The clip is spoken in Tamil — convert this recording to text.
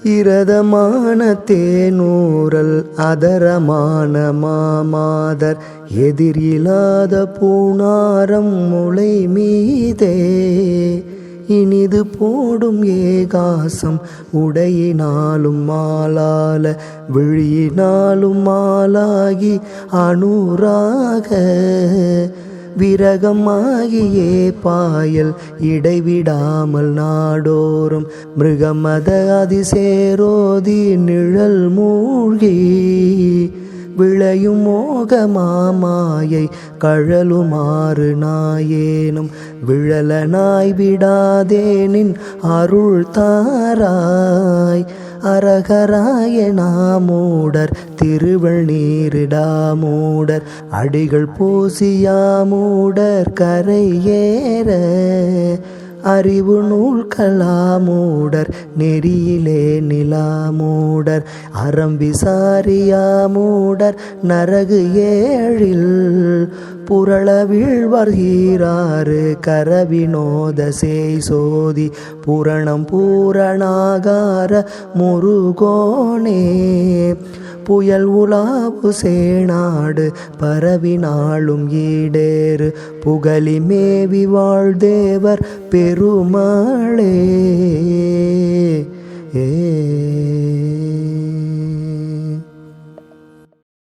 இரதமான தேனூரல் அதரமான மாமாதர் எதிரில்லாத பூணாரம் முளை மீதே இனிது போடும் ஏகாசம் உடையினாலும் மாலால விழியினாலும் மாலாகி அனுராக விரகமாகியே பாயல் இடைவிடாமல் நாடோறும் மிருகமத அதிசேரோதி நிழல் மூழ்கி விளையும் மோக மாமாயை கழலுமாறு நாயேனும் விழலனாய் விடாதேனின் அருள் தாராய் அரகராய நாமூடர் திருவள் நீரிடாமூடர் அடிகள் பூசியாமூடர் கரையேற அறிவு நூல்களாமூடர் நெறியிலே நிலாமூடர் அறம் விசாரியாமூடர் நரகு ஏழில் புரள வீழ்வர்கீராறு கரவினோத சேய் சோதி புரணம் பூரணாகார முருகோனே புயல் உலாவு சேனாடு பரவினாலும் ஈடேறு புகழி மேவி வாழ்தேவர் பெருமாளே.